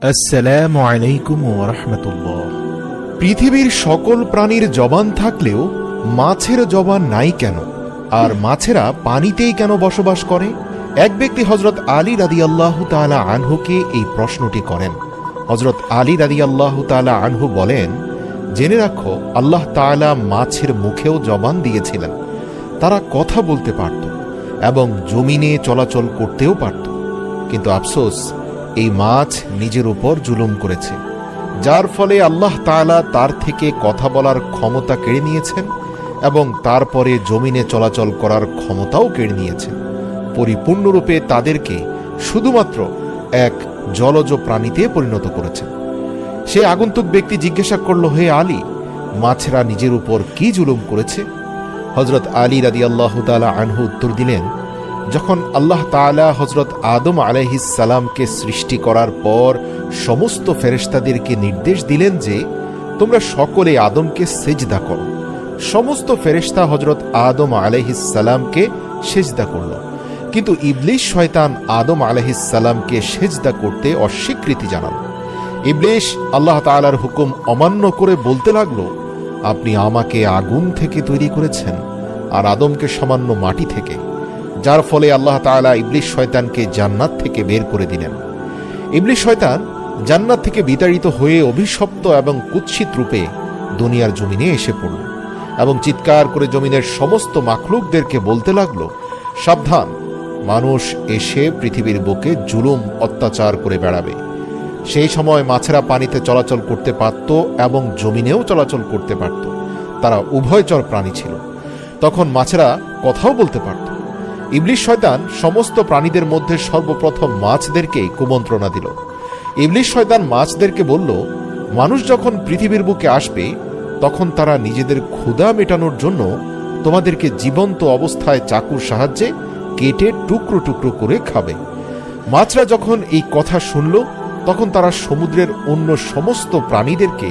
আসসালামু আলাইকুম ওয়া রাহমাতুল্লাহ। পৃথিবীর সকল প্রাণীর জবান থাকলেও মাছের জবান নাই কেন? আর মাছেরা পানিতেই কেন বসবাস করে? এক ব্যক্তি হযরত আলী রাদিয়াল্লাহু তাআলা আনহুকে এই প্রশ্নটি করেন। হযরত আলী রাদিয়াল্লাহু তাআলা আনহু বলেন, জেনে রাখো, আল্লাহ তাআলা মাছের মুখেও জবান দিয়েছিলেন। তারা কথা বলতে পারত এবং জমিনে চলাচল করতেও পারত, কিন্তু আফসোস, এই মাছ নিজের উপর জুলুম করেছে, যার ফলে আল্লাহ তাআলা তার থেকে কথা বলার ক্ষমতা কেড়ে নিয়েছেন এবং তারপরে জমিনে চলাচল করার ক্ষমতাও কেড়ে নিয়েছেন। পরিপূর্ণরূপে তাদেরকে শুধুমাত্র এক জলজ প্রাণীতে পরিণত করেছেন। সে আগন্তুক ব্যক্তি জিজ্ঞাসা করল, হে আলী, মাছেরা নিজের উপর কি জুলুম করেছে? হযরত আলী রাদিয়াল্লাহু তাআলা আনহু উত্তর দিলেন, যখন আল্লাহ তাআলা হযরত আদম আলাইহিস সালামকে সৃষ্টি করার পর সমস্ত ফেরেশতাদেরকে নির্দেশ দিলেন যে তোমরা সকলে আদমকে সেজদা করো, সমস্ত ফেরেশতা হযরত আদম আলাইহিস সালামকে সেজদা করল, কিন্তু ইবলিস শয়তান আদম আলাইহিস সালামকে সেজদা করতে অস্বীকৃতি জানাল। ইবলিস আল্লাহ তাআলার হুকুম অমান্য করে বলতে লাগলো, আপনি আমাকে আগুন থেকে তৈরি করেছেন আর আদমকে সামান্য মাটি থেকে, যার ফলে আল্লাহ তাআলা ইবলিস শয়তানকে জান্নাত থেকে বের করে দিলেন। ইবলিস শয়তান জান্নাত থেকে বিতাড়িত হয়ে অভিশপ্ত এবং কুৎসিত রূপে দুনিয়ার জমিনে এসে পড়ল এবং চিৎকার করে জমিনের সমস্ত মাখলুকদেরকে বলতে লাগলো, সাবধান, মানুষ এসে পৃথিবীর বুকে জুলুম অত্যাচার করে বেড়াবে। সেই সময় মাছেরা পানিতে চলাচল করতে পারত এবং জমিনেও চলাচল করতে পারত। তারা উভয়চর প্রাণী ছিল। তখন মাছেরা কথাও বলতে পারত। ইবলিস শয়তান সমস্ত প্রাণীদের মধ্যে সর্বপ্রথম মাছদেরকে কুমন্ত্রণা দিল। ইবলিস শয়তান মাছদেরকে বলল, মানুষ যখন পৃথিবীর বুকে আসবে তখন তারা নিজেদের ক্ষুধা মেটানোর জন্য তোমাদেরকে জীবন্ত অবস্থায় চাকুর সাহায্যে কেটে টুকরো টুকরো করে খাবে। মাছরা যখন এই কথা শুনল তখন তারা সমুদ্রের অন্য সমস্ত প্রাণীদেরকে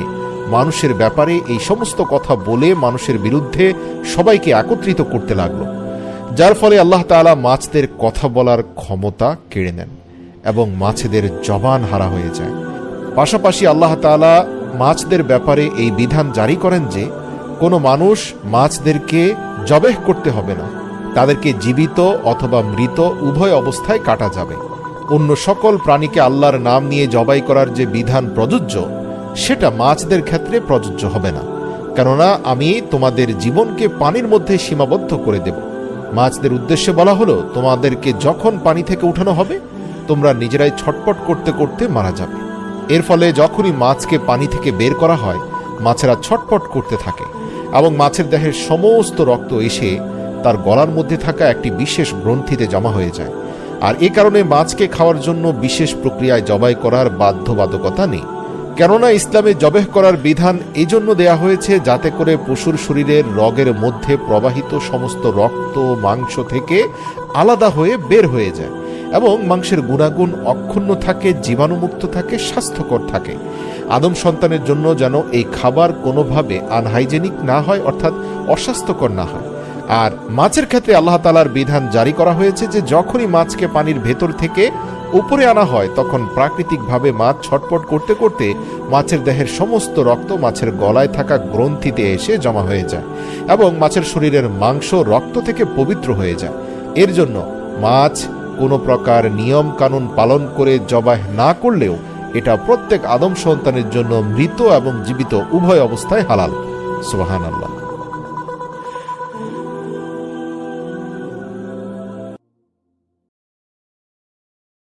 মানুষের ব্যাপারে এই সমস্ত কথা বলে মানুষের বিরুদ্ধে সবাইকে একত্রিত করতে লাগলো, যার ফলে আল্লাহ তাআলা মাছদের কথা বলার ক্ষমতা কেড়ে নেন এবং মাছেদের জবান হারা হয়ে যায়। পাশাপাশি আল্লাহ তাআলা মাছদের ব্যাপারে এই বিধান জারি করেন যে কোনো মানুষ মাছদেরকে জবেহ করতে হবে না, তাদেরকে জীবিত অথবা মৃত উভয় অবস্থায় কাটা যাবে। অন্য সকল প্রাণীকে আল্লাহর নাম নিয়ে জবাই করার যে বিধান প্রযোজ্য, সেটা মাছদের ক্ষেত্রে প্রযোজ্য হবে না, কেননা আমি তোমাদের জীবনকে পানির মধ্যে সীমাবদ্ধ করে দেব। মাছদের উদ্দেশ্যে বলা হলো, তোমাদেরকে যখন পানি থেকে উঠানো হবে তোমরা নিজেরাই ছটপট করতে করতে মারা যাবে। এর ফলে যখনই মাছকে পানি থেকে বের করা হয় মাছেরা ছটপট করতে থাকে এবং মাছের দেহের সমস্ত রক্ত এসে তার গলার মধ্যে থাকা একটি বিশেষ গ্রন্থিতে জমা হয়ে যায়। আর এ কারণে মাছকে খাওয়ার জন্য বিশেষ প্রক্রিয়ায় জবাই করার বাধ্যবাধকতা নেই, কেননা ইসলামে জবেহ করার বিধান এজন্য দেয়া হয়েছে যাতে করে পশুর শরীরের রগের মধ্যে প্রবাহিত সমস্ত রক্ত মাংস থেকে আলাদা হয়ে বের হয়ে যায় এবং মাংসের গুণাগুণ অক্ষুণ্ণ থাকে, জীবাণুমুক্ত থাকে, স্বাস্থ্যকর থাকে। আদম সন্তানের জন্য যেন এই খাবার কোনোভাবে আনহাইজেনিক না হয়, অর্থাৎ অস্বাস্থ্যকর না হয়। আর মাছের ক্ষেত্রে আল্লাহ তাআলার বিধান জারি করা হয়েছে যে যখনই মাছকে পানির ভেতর থেকে উপরে আনা হয় তখন প্রাকৃতিকভাবে মাছ ছটপট করতে করতে মাছের দেহের সমস্ত রক্ত মাছের গলায় থাকা গ্রন্থিতে এসে জমা হয়ে যায় এবং মাছের শরীরের মাংস রক্ত থেকে পবিত্র হয়ে যায়। এর জন্য মাছ কোনো প্রকার নিয়ম কানুন পালন করে জবাই না করলেও এটা প্রত্যেক আদম সন্তানের জন্য মৃত এবং জীবিত উভয় অবস্থায় হালাল। সুবহানাল্লাহ।